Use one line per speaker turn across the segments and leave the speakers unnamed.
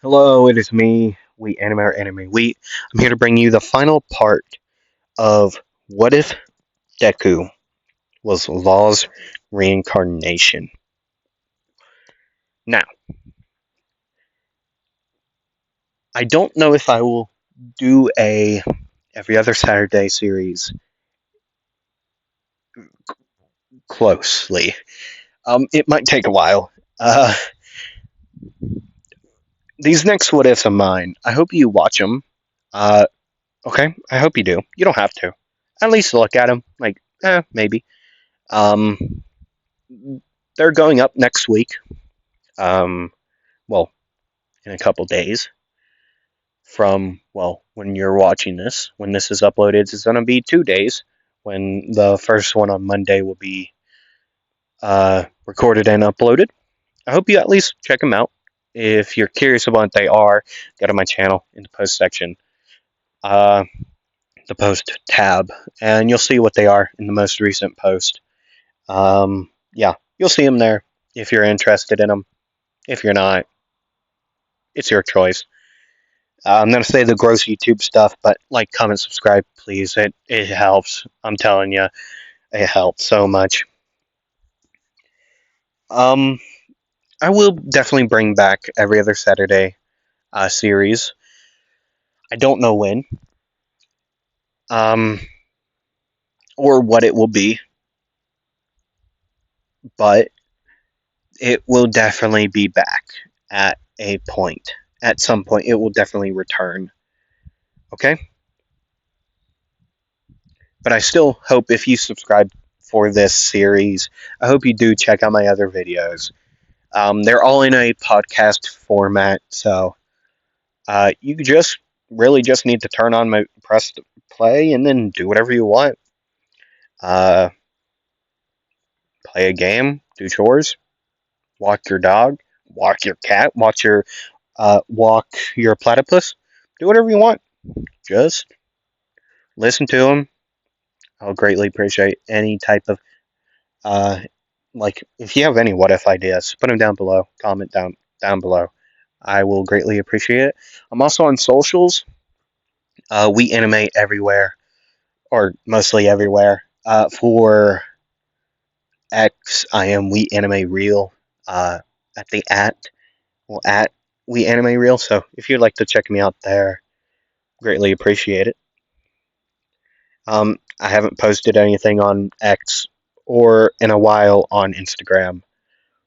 Hello, it is me, We Anime Anime We. I'm here to bring you the final part of What If Deku was Law's reincarnation. Now, I don't know if I will do a every other Saturday series closely. It might take a while. These next What Ifs of mine, I hope you watch them. Uh, okay, I hope you do. You don't have to. At least look at them. Maybe. Um, they're going up next week. Um, well, in a couple days from, when you're watching this. When this is uploaded, it's going to be 2 days. When the first one on Monday will be recorded and uploaded. I hope you at least check them out. If you're curious about what they are, go to my channel in the post section, uh, the post tab, and you'll see what they are in the most recent post. Yeah, you'll see them there if you're interested in them. If you're not, it's your choice. I'm gonna say the gross YouTube stuff, but like, comment, subscribe, please. It helps. I'm telling you, it helps so much. Um, I will definitely bring back every other Saturday series. I don't know when, um, or what it will be, but it will definitely be back at a point. At some point, it will definitely return. Okay, but I still hope if you subscribe for this series, I hope you do check out my other videos. They're all in a podcast format, so you just really just need to press play, and then do whatever you want. Uh, Play a game, do chores, walk your dog, walk your cat, walk your platypus, do whatever you want. Just listen to them. I'll greatly appreciate any type of uh, if you have any what if ideas, put them down below. Comment down below. I will greatly appreciate it. I'm also on socials. We animate everywhere, or mostly everywhere. For X, I am We Anime Real. At the at We Anime Real. So if you'd like to check me out there, greatly appreciate it. I haven't posted anything on X or in a while on Instagram,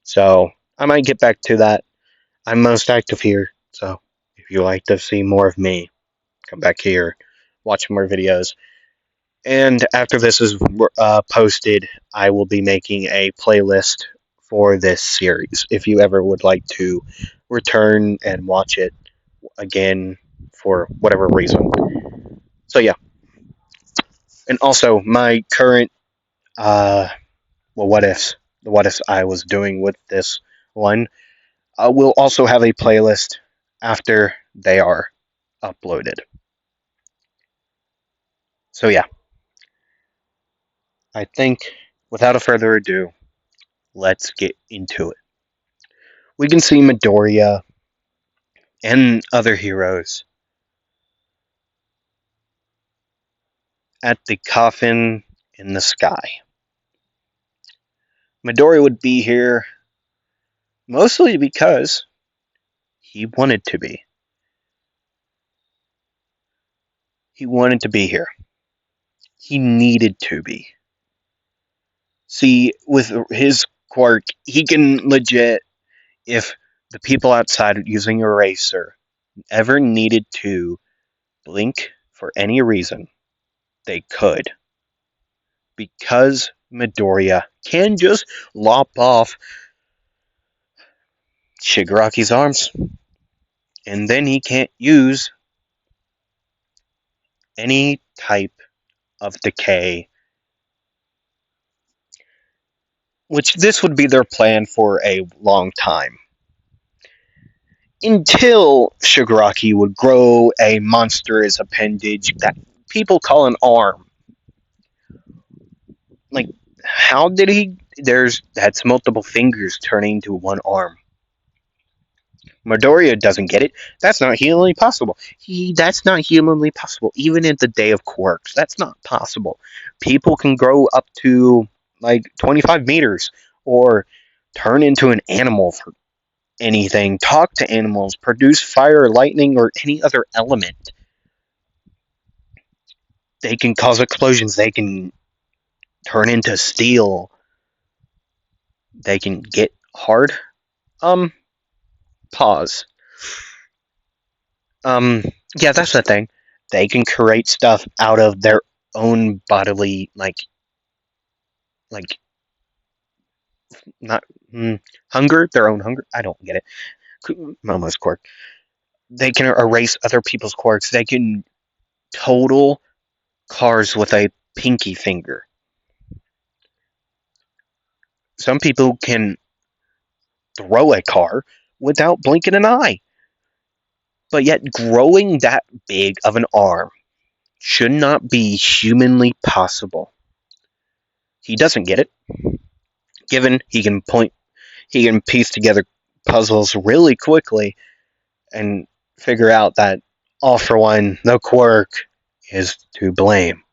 so I might get back to that. I'm most active here, so if you like to see more of me, come back here, watch more videos. And after this is posted, I will be making a playlist for this series. If you ever would like to return and watch it again for whatever reason. So yeah, and also my current what ifs, the what ifs I was doing with this one, will also have a playlist after they are uploaded. So yeah, I think without a further ado, let's get into it. We can see Midoriya and other heroes at the coffin in the sky. Midoriya would be here mostly because he wanted to be. He wanted to be here. He needed to be. See, with his quirk, he can legit, if the people outside using Eraser ever needed to blink for any reason, they could. Because Midoriya can just lop off Shigaraki's arms, and then he can't use any type of decay, which this would be their plan for a long time. Until Shigaraki would grow a monstrous appendage that people call an arm. Like, how did he? That's multiple fingers turning into one arm. Midoriya doesn't get it. That's not humanly possible. That's not humanly possible. Even in the day of quirks, that's not possible. People can grow up to like 25 meters or turn into an animal for anything, talk to animals, produce fire, lightning, or any other element. They can cause explosions. They can turn into steel. They can get hard. Um, Pause. Um, yeah, that's the thing. They can create stuff out of their own bodily, like not hunger, their own hunger. I don't get it. Almost quirk. They can erase other people's quirks. They can total cars with a pinky finger. Some people can throw a car without blinking an eye. But yet, growing that big of an arm should not be humanly possible. He doesn't get it. Given he can piece together puzzles really quickly and figure out that all for one, the quirk is to blame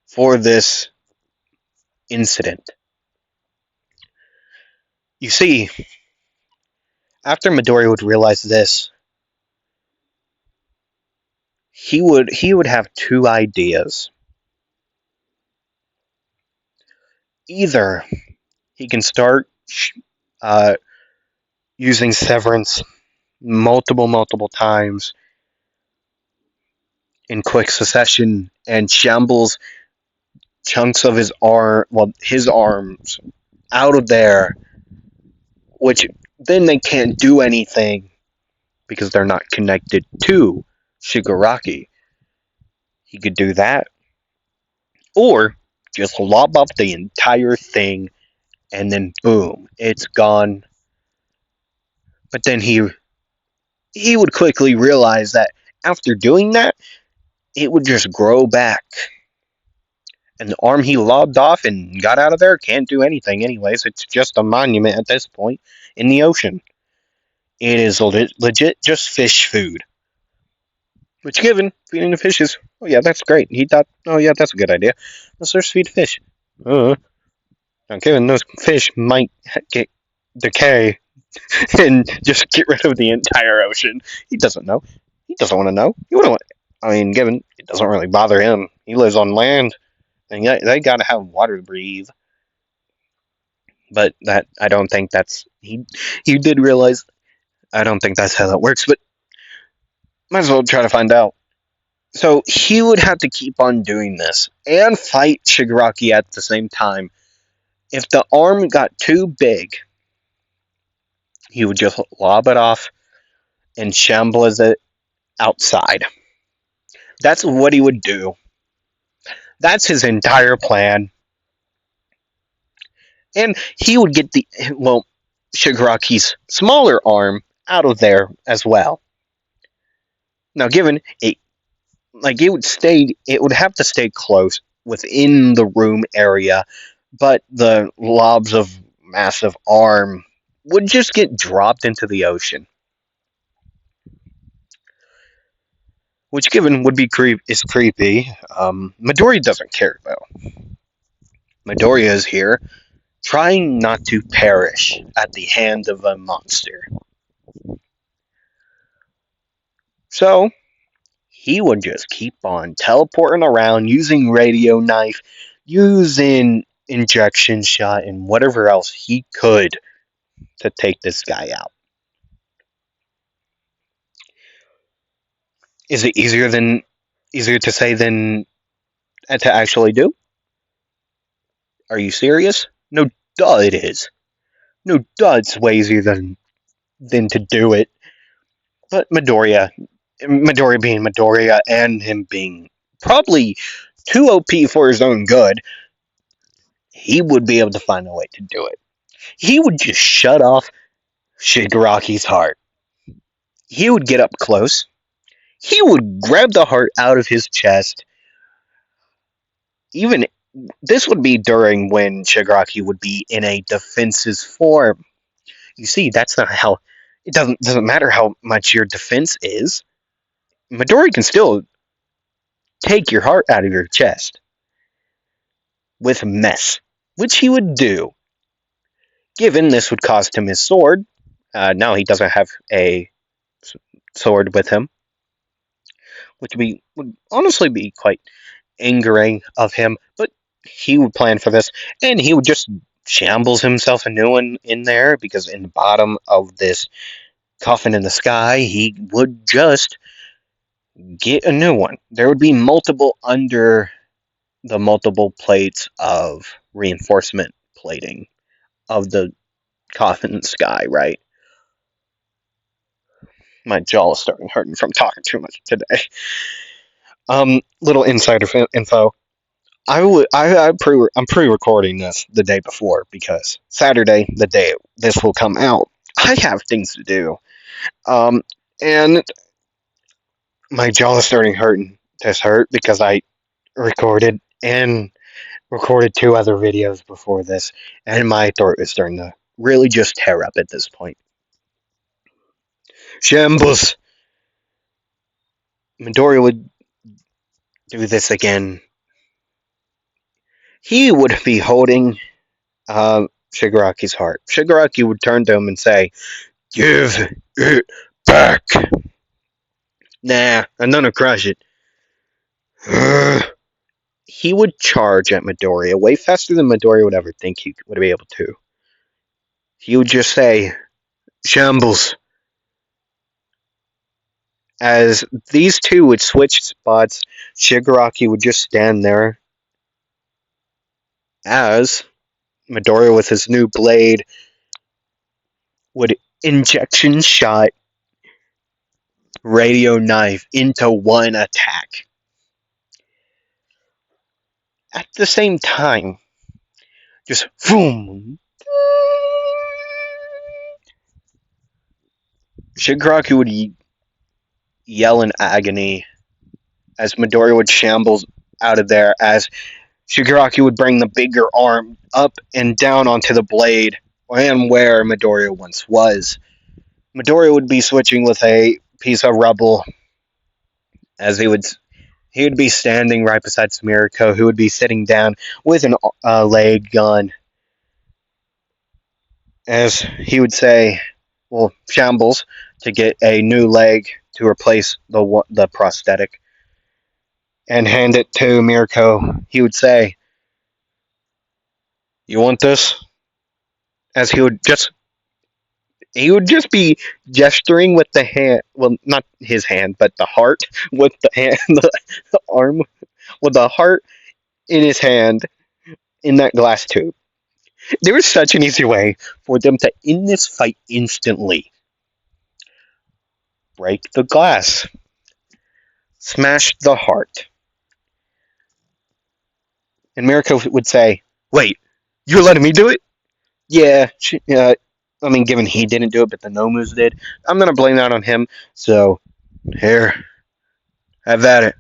for this incident. You see, after Midori would realize this, he would have two ideas. Either he can start uh, using severance multiple times in quick succession and shambles chunks of his arms out of there, which then they can't do anything because they're not connected to Shigaraki. He could do that, or just lob up the entire thing and then boom, it's gone. But then he would quickly realize that after doing that, it would just grow back. And the arm he lobbed off and got out of there can't do anything anyways. It's just a monument at this point in the ocean. It is legit just fish food. Which, given feeding the fishes, oh yeah, that's great. He thought, oh yeah, that's a good idea. Let's just feed fish. Now, given those fish might get decay and just get rid of the entire ocean. He doesn't know. He doesn't want to know. He wouldn't want. I mean, given it doesn't really bother him. He lives on land, and yeah, they got to have water to breathe. But that I don't think that's he. He did realize. I don't think that's how that works. But might as well try to find out. So he would have to keep on doing this and fight Shigaraki at the same time. If the arm got too big, he would just lob it off and shamble it outside. That's what he would do. That's his entire plan. And he would get Shigaraki's smaller arm out of there as well. Now, given it would have to stay close within the room area, but the lobs of massive arm would just get dropped into the ocean. Which, given would be is creepy. Midori doesn't care though. Midoriya is here, trying not to perish at the hand of a monster. So he would just keep on teleporting around, using radio knife, using injection shot, and whatever else he could to take this guy out. Is it easier to say than to actually do? Are you serious? No, duh, it is. No, duh, it's way easier than to do it. But Midoriya being Midoriya, and him being probably too OP for his own good, he would be able to find a way to do it. He would just shut off Shigaraki's heart. He would get up close. He would grab the heart out of his chest. Even this would be during when Shigaraki would be in a defensive form. You see, that's not how It doesn't matter how much your defense is. Midori can still take your heart out of your chest with mess, which he would do. Given this would cost him his sword. Now he doesn't have a sword with him, which would honestly be quite angering of him. But he would plan for this, and he would just shambles himself a new one in there because in the bottom of this coffin in the sky, he would just get a new one. There would be multiple under the multiple plates of reinforcement plating of the coffin in the sky, right? My jaw is starting hurting from talking too much today. Little insider info. I'm pre-recording this the day before because Saturday, the day this will come out, I have things to do. And my jaw is starting hurting. This hurt because I recorded and recorded 2 other videos before this, and my throat is starting to really just tear up at this point. Shambles. Midori would do this again. He would be holding Shigaraki's heart. Shigaraki would turn to him and say, "Give it back." Nah, I'm gonna crush it. He would charge at Midoriya way faster than Midoriya would ever think he would be able to. He would just say, "Shambles." As these two would switch spots, Shigaraki would just stand there as Midoriya with his new blade would injection shot radio knife into one attack. At the same time, just boom. Shigaraki would yell in agony as Midoriya would shamble out of there as Shigaraki would bring the bigger arm up and down onto the blade and where Midoriya once was. Midoriya would be switching with a piece of rubble as he would be standing right beside Sumiriko, who would be sitting down with an leg gun. As he would say, well, shambles to get a new leg to replace the prosthetic and hand it to Mirko. He would say, "You want this?" As he would just be gesturing with the hand, well, not his hand, but the heart with the hand, the arm with the heart in his hand in that glass tube. There was such an easy way for them to end this fight instantly. Break the glass. Smash the heart. And Mirko would say, "Wait, you're letting me do it?" Yeah, given he didn't do it, but the Nomus did, I'm going to blame that on him. So, here, have at it.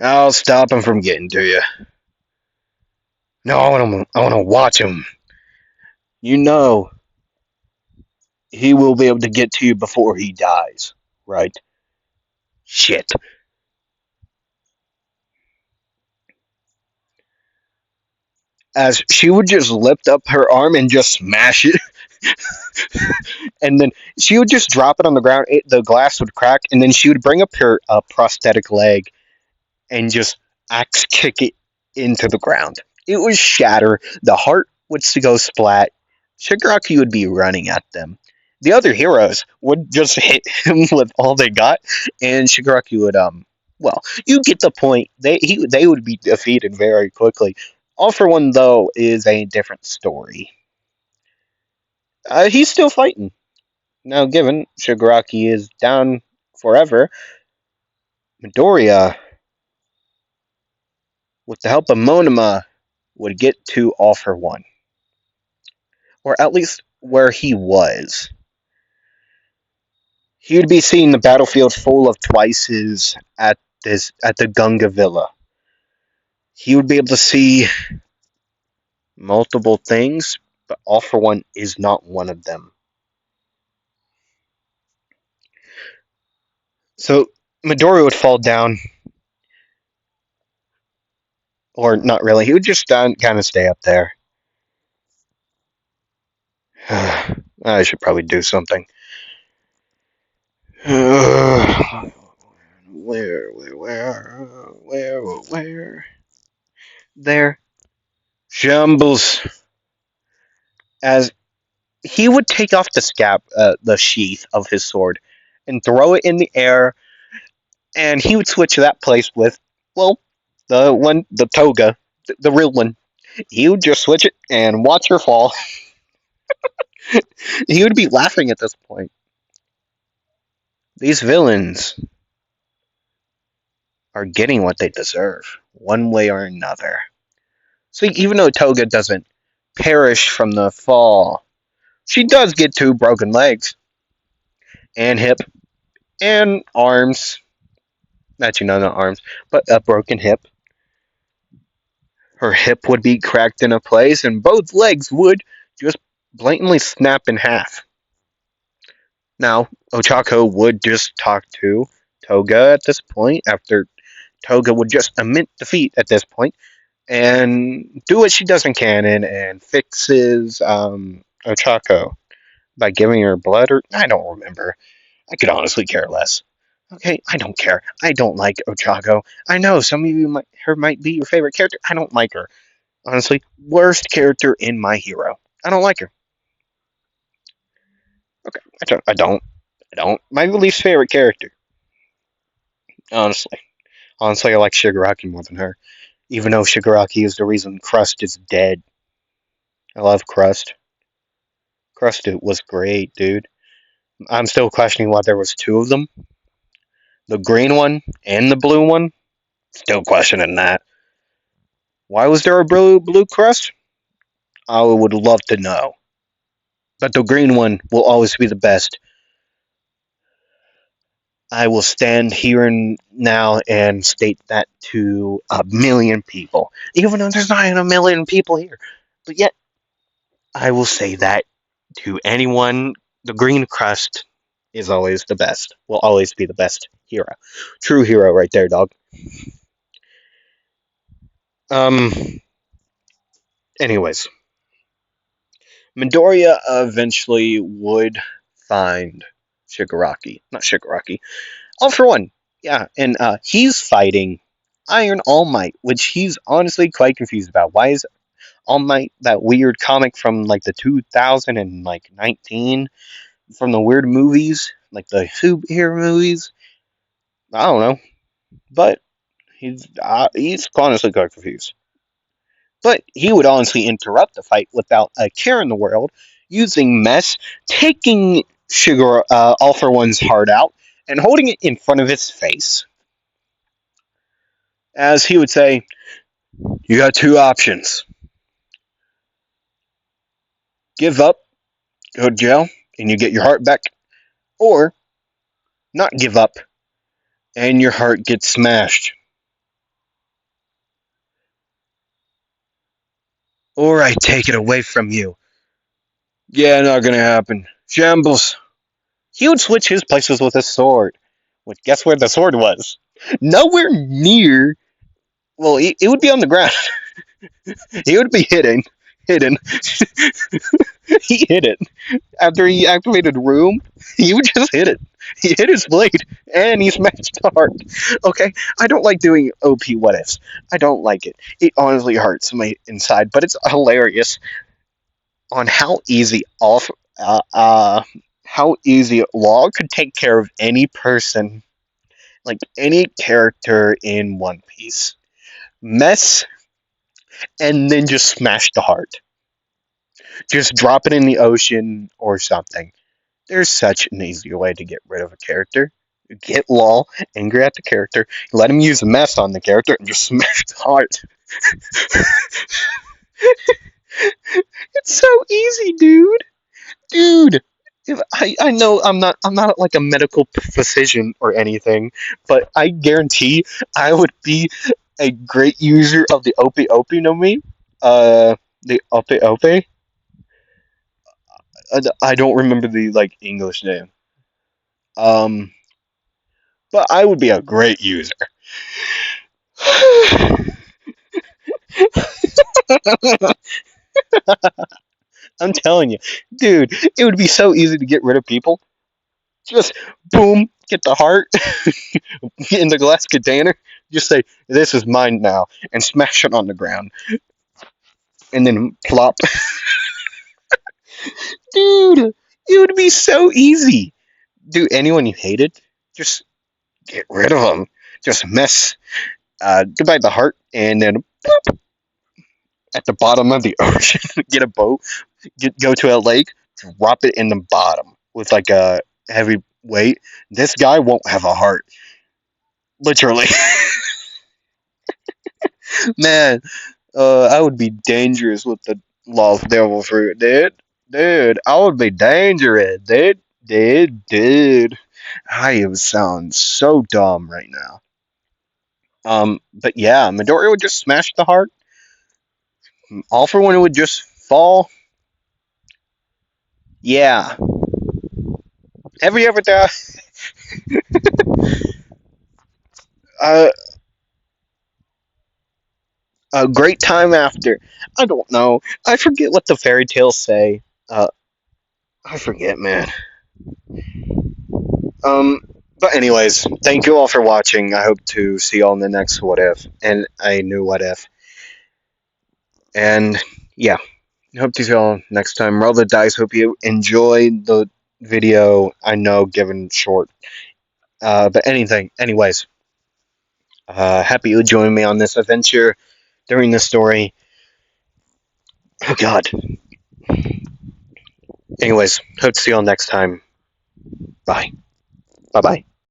I'll stop him from getting to you. No, I want to watch him. You know, he will be able to get to you before he dies, right? Shit. As she would just lift up her arm and just smash it. And then she would just drop it on the ground. The glass would crack, and then she would bring up her prosthetic leg and just axe kick it into the ground. It would shatter. The heart would go splat. Shigaraki would be running at them. The other heroes would just hit him with all they got, and Shigaraki would well, you get the point. They would be defeated very quickly. All for One though is a different story. He's still fighting. Now, given Shigaraki is down forever, Midoriya, with the help of Monoma, would get to All for One. Or at least where he was. He would be seeing the battlefield full of Twices at the Gunga Villa. He would be able to see multiple things, but All for One is not one of them. So Midori would fall down, or not really. He would just kind of stay up there. I should probably do something. Where? There. Jumbles. As he would take off the sheath of his sword, and throw it in the air, and he would switch that place with, well, the toga, the real one. He would just switch it and watch her fall. He would be laughing at this point. These villains are getting what they deserve, one way or another. So even though Toga doesn't perish from the fall, she does get two broken legs, and hip, and arms. Actually, no, not arms, but a broken hip. Her hip would be cracked in a place, and both legs would just blatantly snap in half. Now, Ochako would just talk to Toga at this point, after Toga would just admit defeat at this point, and do what she does in canon and fixes Ochako by giving her blood, or I don't remember. I could honestly care less. Okay, I don't care. I don't like Ochako. I know some of you might be your favorite character. I don't like her. Honestly, worst character in My Hero. I don't like her. Okay, I don't. My least favorite character. Honestly. Honestly, I like Shigaraki more than her. Even though Shigaraki is the reason Crust is dead. I love Crust. Crust was great, dude. I'm still questioning why there was two of them. The green one and the blue one. Still questioning that. Why was there a blue Crust? I would love to know. But the green one will always be the best. I will stand here and now and state that to a million people. Even though there's not even a million people here. But yet, I will say that to anyone, the green crust is always the best. Will always be the best hero. True hero right there, dog. Um, anyways. Midoriya eventually would find Shigaraki. Not Shigaraki. All for one. Yeah, and he's fighting Iron All Might, which he's honestly quite confused about. Why is All Might that weird comic from like the 2019 from the weird movies, like the superhero movies? I don't know, but he's honestly quite confused. But he would honestly interrupt the fight without a care in the world, using mess, taking Sugar All for One's heart out, and holding it in front of his face. As he would say, you got two options. Give up, go to jail, and you get your heart back, or not give up, and your heart gets smashed. Or I take it away from you. Yeah, not gonna happen. Shambles. He would switch his places with his sword. Which, guess where the sword was? Nowhere near. Well, it would be on the ground. He would be hidden. He hid it after he activated Room. He would just hit it. He hit his blade and he smashed the heart. Okay, I don't like doing OP what ifs. I don't like it. It honestly hurts my inside, but it's hilarious on uh, uh, how easy Law could take care of any person, like any character in One Piece. Mess and then just smash the heart. Just drop it in the ocean or something. There's such an easier way to get rid of a character. Get Law angry at the character, let him use a mess on the character, and just smash the heart. It's so easy, dude. Dude, if I know I'm not like a medical physician or anything, but I guarantee I would be a great user of the Opie Opie no me. The Opie Opie. I don't remember the like English name. Um, but I would be a great user. I'm telling you, dude, it would be so easy to get rid of people. Just boom, get the heart in the glass container. Just say, "This is mine now," and smash it on the ground, and then plop. Dude, it would be so easy. Dude, anyone you hated, just get rid of them. Just mess. Goodbye the heart, and then at the bottom of the ocean, get a boat, go to a lake, drop it in the bottom with like a heavy weight. This guy won't have a heart. Literally. Man, I would be dangerous with the lost devil fruit, dude. Dude, I would be dangerous, dude. Dude. I am sound so dumb right now. But yeah, Midori would just smash the heart. All for One would just fall. Yeah. Have you ever done uh, a great time after? I don't know. I forget what the fairy tales say. Uh, I forget, man. Um, but anyways, thank you all for watching. I hope to see you all in the next What If and a new What If. And yeah, hope to see you all next time. Roll the dice. Hope you enjoyed the video. I know, given short. But anyways, happy you joined me on this adventure during the story. Oh God. Anyways, hope to see you all next time. Bye. Bye bye.